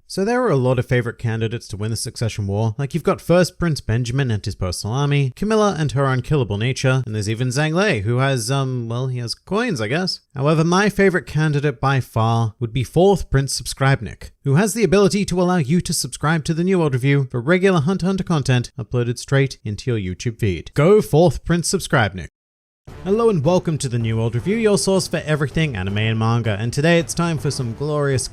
So there are a lot of favorite candidates to win the succession war. Like you've got first Prince Benjamin and his personal army, Camilla and her unkillable nature, and there's even Zhang Lei, who has, well, he has coins, I guess. However, my favorite candidate by far would be 4th Prince Subscribenick, who has the ability to allow you to subscribe to the New World Review for regular Hunter x Hunter content uploaded straight into your YouTube feed. Go 4th Prince Subscribenick. Hello and welcome to the New World Review, your source for everything anime and manga, and today it's time for some glorious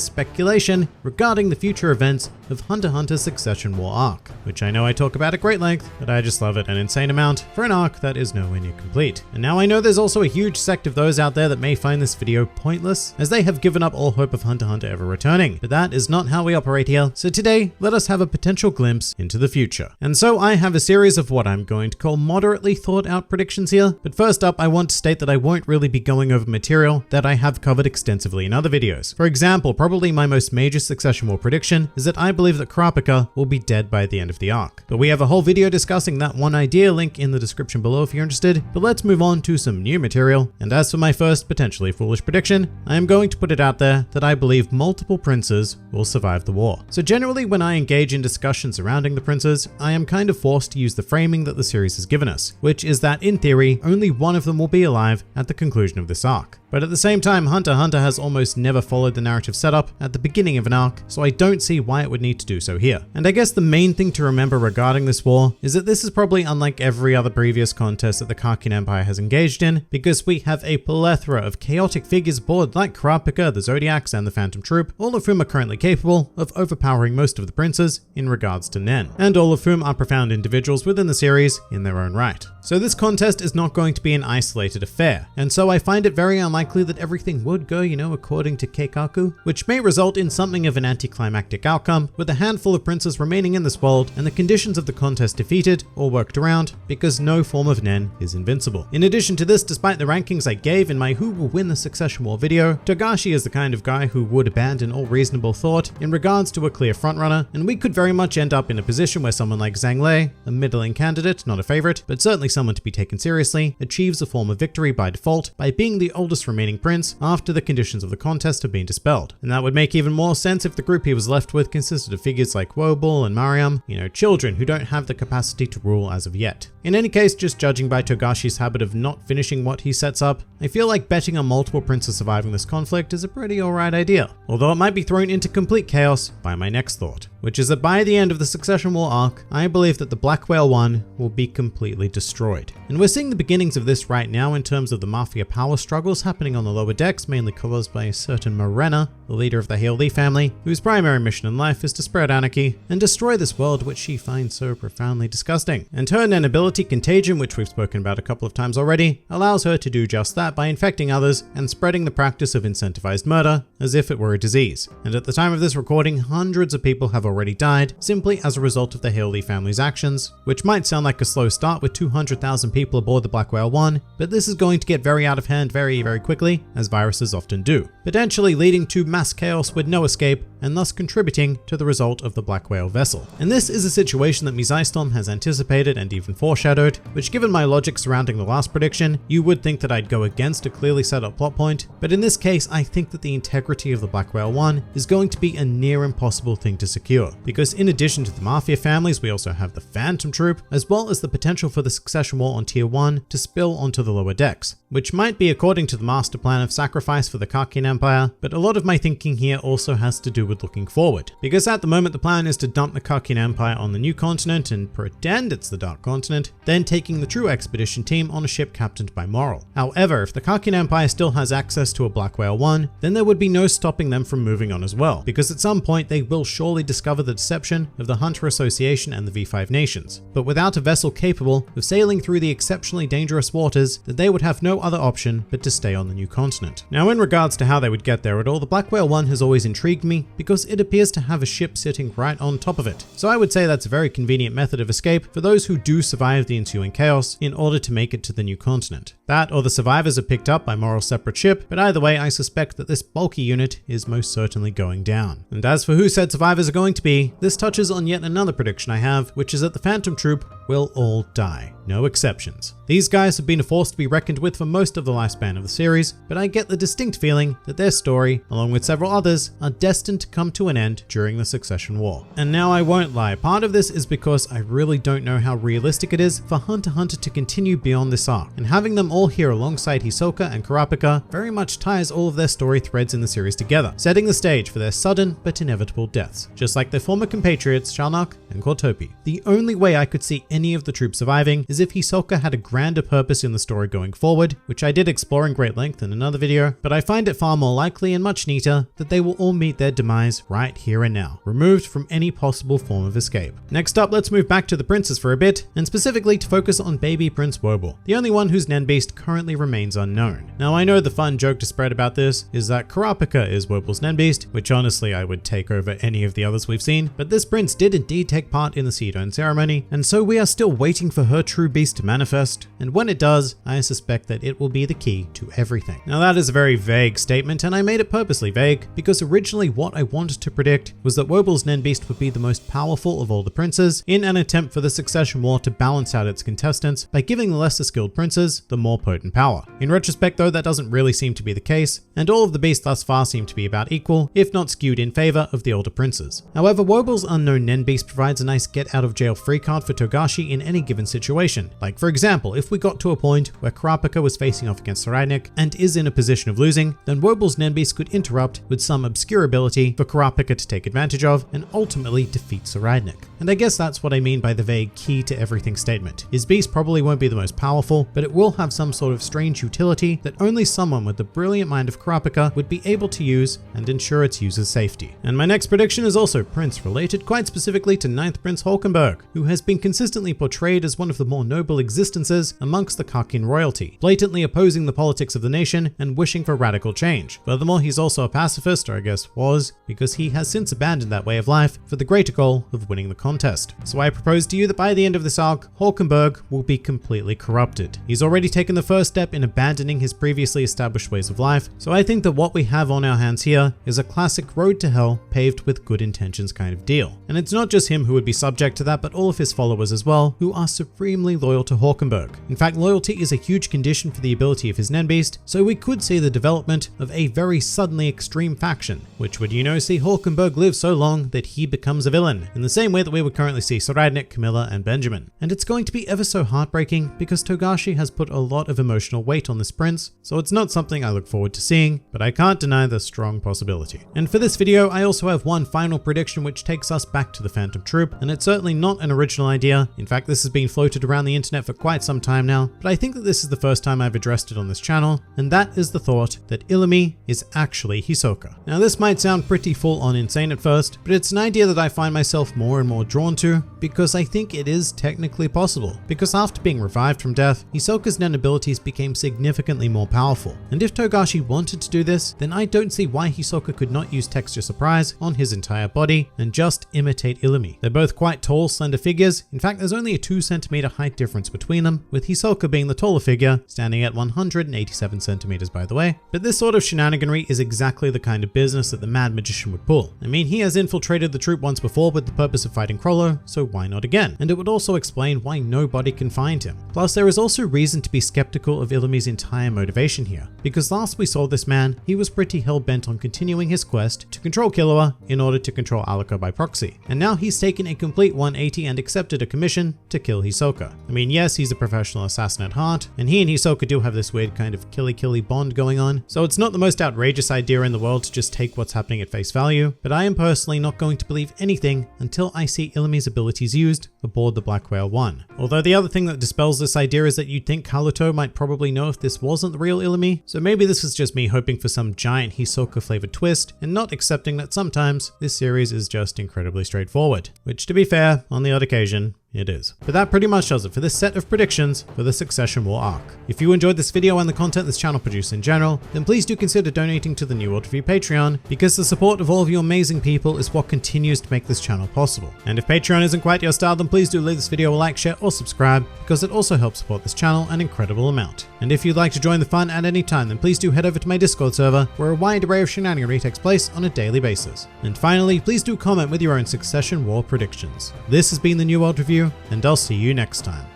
speculation regarding the future events of Hunter x Hunter's Succession War arc, which I know I talk about at great length, but I just love it an insane amount for an arc that is nowhere near complete. And now I know there's also a huge sect of those out there that may find this video pointless, as they have given up all hope of Hunter x Hunter ever returning, but that is not how we operate here, so today let us have a potential glimpse into the future. And so I have a series of what I'm going to call moderately thought out predictions here, but first up, I want to state that I won't really be going over material that I have covered extensively in other videos. For example, probably my most major Succession War prediction is that I believe that Kurapika will be dead by the end of the arc. But we have a whole video discussing that one idea, link in the description below if you're interested. But let's move on to some new material. And as for my first potentially foolish prediction, I am going to put it out there that I believe multiple princes will survive the war. So generally when I engage in discussions surrounding the princes, I am kind of forced to use the framing that the series has given us, which is that in theory, only one of them will be alive at the conclusion of this arc. But at the same time, Hunter x Hunter has almost never followed the narrative setup at the beginning of an arc, so I don't see why it would need to do so here. And I guess the main thing to remember regarding this war is that this is probably unlike every other previous contest that the Karkian Empire has engaged in, because we have a plethora of chaotic figures aboard like Kurapika, the Zodiacs, and the Phantom Troop, all of whom are currently capable of overpowering most of the princes in regards to Nen, and all of whom are profound individuals within the series in their own right. So this contest is not going to be an isolated affair, and so I find it very unlikely that everything would go, according to Keikaku, which may result in something of an anticlimactic outcome, with a handful of princes remaining in this world and the conditions of the contest defeated or worked around, because no form of Nen is invincible. In addition to this, despite the rankings I gave in my Who Will Win the Succession War video, Togashi is the kind of guy who would abandon all reasonable thought in regards to a clear frontrunner, and we could very much end up in a position where someone like Zhang Lei, a middling candidate, not a favorite, but certainly someone to be taken seriously, achieves a form of victory by default by being the oldest remaining prince after the conditions of the contest have been dispelled. And that would make even more sense if the group he was left with consisted of figures like Wobble and Mariam, children who don't have the capacity to rule as of yet. In any case, just judging by Togashi's habit of not finishing what he sets up, I feel like betting on multiple princes surviving this conflict is a pretty alright idea, although it might be thrown into complete chaos by my next thought, which is that by the end of the Succession War arc, I believe that the Black Whale 1 will be completely destroyed. And we're seeing the beginnings of this right now in terms of the Mafia power struggles happening on the lower decks, mainly caused by a certain Morena, the leader of the Hale Lee family, whose primary mission in life is to spread anarchy and destroy this world which she finds so profoundly disgusting. And her Nen ability, Contagion, which we've spoken about a couple of times already, allows her to do just that by infecting others and spreading the practice of incentivized murder as if it were a disease. And at the time of this recording, hundreds of people have already died simply as a result of the Hale Lee family's actions, which might sound like a slow start with 200,000 people aboard the Black Whale 1, but this is going to get very out of hand very quickly, as viruses often do, potentially leading to mass chaos with no escape and thus contributing to the result of the Black Whale vessel. And this is a situation that Mizai has anticipated and even foreshadowed, which given my logic surrounding the last prediction, you would think that I'd go against a clearly set up plot point, but in this case I think that the integrity of the Black Whale 1 is going to be a near impossible thing to secure, because in addition to the Mafia families, we also have the Phantom Troop, as well as the potential for the Succession War on Tier 1 to spill onto the lower decks, which might be according to the master plan of sacrifice for the Karkian Empire, but a lot of my thinking here also has to do with looking forward, because at the moment the plan is to dump the Karkian Empire on the new continent and pretend it's the Dark Continent, then taking the true expedition team on a ship captained by Moral. However, if the Karkian Empire still has access to a Black Whale 1, then there would be no stopping them from moving on as well, because at some point they will surely discover the deception of the Hunter Association and the V5 nations. But without a vessel capable of sailing through the exceptionally dangerous waters, then they would have no other option but to stay on the new continent. Now in regards to how they would get there at all, the Black Whale 1 has always intrigued me because it appears to have a ship sitting right on top of it. So I would say that's a very convenient method of escape for those who do survive the ensuing chaos in order to make it to the new continent. That or the survivors are picked up by Moral's separate ship, but either way I suspect that this bulky unit is most certainly going down. And as for who said survivors are going to be, this touches on yet another prediction I have, which is that the Phantom Troop will all die. No exceptions. These guys have been a force to be reckoned with for most of the lifespan of the series, but I get the distinct feeling that their story, along with several others, are destined to come to an end during the Succession War. And now I won't lie, part of this is because I really don't know how realistic it is for Hunter x Hunter to continue beyond this arc, and having them all here alongside Hisoka and Kurapika very much ties all of their story threads in the series together, setting the stage for their sudden but inevitable deaths, just like their former compatriots Sharnak and Kortopi. The only way I could see any of the troops surviving is if Hisoka had a grander purpose in the story going forward, which I did explore in great length in another video, but I find it far more likely and much neater that they will all meet their demise right here and now, removed from any possible form of escape. Next up, let's move back to the princes for a bit, and specifically to focus on baby Prince Wobble, the only one whose Nen Beast currently remains unknown. Now I know the fun joke to spread about this is that Kurapika is Wobble's Nen Beast, which honestly I would take over any of the others we've seen, but this prince did indeed take part in the Seedone ceremony, and so we are still waiting for her true beast to manifest, and when it does, I suspect that it will be the key to everything. Now that is a very vague statement, and I made it purposely vague, because originally what I wanted to predict was that Wobble's Nen Beast would be the most powerful of all the princes, in an attempt for the Succession War to balance out its contestants by giving the lesser skilled princes the more potent power. In retrospect though, that doesn't really seem to be the case, and all of the beasts thus far seem to be about equal, if not skewed in favor of the older princes. However, Wobble's unknown Nen Beast provides a nice get out of jail free card for Togashi in any given situation. Like for example, if we got to a point where Kurapika was facing off against Soraidnik and is in a position of losing, then Wobble's Nen Beast could interrupt with some obscure ability for Kurapika to take advantage of and ultimately defeat Soraidnik. And I guess that's what I mean by the vague key to everything statement. His beast probably won't be the most powerful, but it will have some sort of strange utility that only someone with the brilliant mind of Kurapika would be able to use and ensure its user's safety. And my next prediction is also prince related, quite specifically to 9th Prince Hulkenberg, who has been consistently portrayed as one of the more noble existences amongst the Kakin royalty, blatantly opposing the politics of the nation and wishing for radical change. Furthermore, he's also a pacifist, or I guess was, because he has since abandoned that way of life for the greater goal of winning the contest. So I propose to you that by the end of this arc, Hulkenberg will be completely corrupted. He's already taken the first step in abandoning his previously established ways of life, so I think that what we have on our hands here is a classic road to hell paved with good intentions kind of deal. And it's not just him who would be subject to that, but all of his followers as well, who are supremely loyal to Hulkenberg. In fact, loyalty is a huge condition for the ability of his Nen Beast, so we could see the development of a very suddenly extreme faction, which would, see Hulkenberg live so long that he becomes a villain, in the same way that we would currently see Soraidnik, Camilla, and Benjamin. And it's going to be ever so heartbreaking because Togashi has put a lot of emotional weight on this prince, so it's not something I look forward to seeing, but I can't deny the strong possibility. And for this video, I also have one final prediction which takes us back to the Phantom Troop, and it's certainly not an original idea. In fact, this has been floated around the internet for quite some time now, but I think that this is the first time I've addressed it on this channel, and that is the thought that Illumi is actually Hisoka. Now this might sound pretty full on insane at first, but it's an idea that I find myself more and more drawn to because I think it is technically possible. Because after being revived from death, Hisoka's Nen abilities became significantly more powerful, and if Togashi wanted to do this, then I don't see why Hisoka could not use texture surprise on his entire body and just imitate Illumi. They're both quite tall, slender figures. In fact, there's only a 2 centimeter height difference between them, with Hisoka being the taller figure, standing at 187 centimeters by the way. But this sort of shenaniganry is exactly the kind of business that the Mad Magician would pull. I mean, he has infiltrated the troop once before with the purpose of fighting Krollo, so why not again? And it would also explain why nobody can find him. Plus, there is also reason to be skeptical of Illumi's entire motivation here, because last we saw this man, he was pretty hell-bent on continuing his quest to control Killua in order to control Alaka by proxy. And now he's taken a complete 180 and accepted a commission to kill Hisoka. I mean, yes, he's a professional assassin at heart, and he and Hisoka do have this weird kind of killy-killy bond going on, so it's not the most outrageous idea in the world to just take what's happening at face value, but I am personally not going to believe anything until I see Illumi's abilities used aboard the Black Whale 1. Although the other thing that dispels this idea is that you'd think Kaluto might probably know if this wasn't the real Illumi, so maybe this is just me hoping for some giant Hisoka flavored twist and not accepting that sometimes this series is just incredibly straightforward, which to be fair, on the odd occasion, it is. But that pretty much does it for this set of predictions for the Succession War arc. If you enjoyed this video and the content this channel produces in general, then please do consider donating to the New World Review Patreon, because the support of all of you amazing people is what continues to make this channel possible. And if Patreon isn't quite your style, then please do leave this video a like, share, or subscribe, because it also helps support this channel an incredible amount. And if you'd like to join the fun at any time, then please do head over to my Discord server, where a wide array of shenaniganry takes place on a daily basis. And finally, please do comment with your own Succession War predictions. This has been the New World Review, NewWorldReview, and I'll see you next time.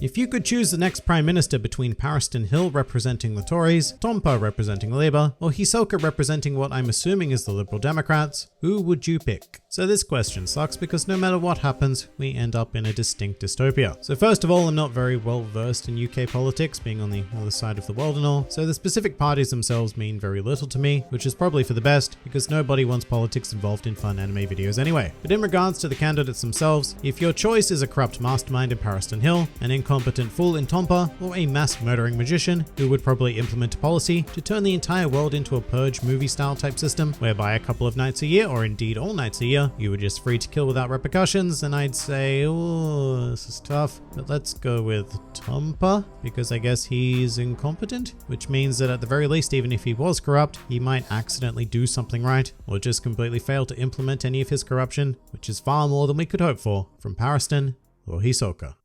If you could choose the next Prime Minister between Pariston Hill representing the Tories, Tompa representing Labour, or Hisoka representing what I'm assuming is the Liberal Democrats, who would you pick? So this question sucks because no matter what happens, we end up in a distinct dystopia. So first of all, I'm not very well versed in UK politics, being on the other side of the world and all, so the specific parties themselves mean very little to me, which is probably for the best, because nobody wants politics involved in fun anime videos anyway. But in regards to the candidates themselves, if your choice is a corrupt mastermind in Pariston Hill, an incompetent fool in Tompa, or a mass murdering magician who would probably implement a policy to turn the entire world into a Purge movie style type system, whereby a couple of nights a year, or indeed all nights a year, you were just free to kill without repercussions, then I'd say, oh, this is tough, but let's go with Tompa, because I guess he's incompetent, which means that at the very least, even if he was corrupt, he might accidentally do something right, or just completely fail to implement any of his corruption, which is far more than we could hope for from Pariston or Hisoka.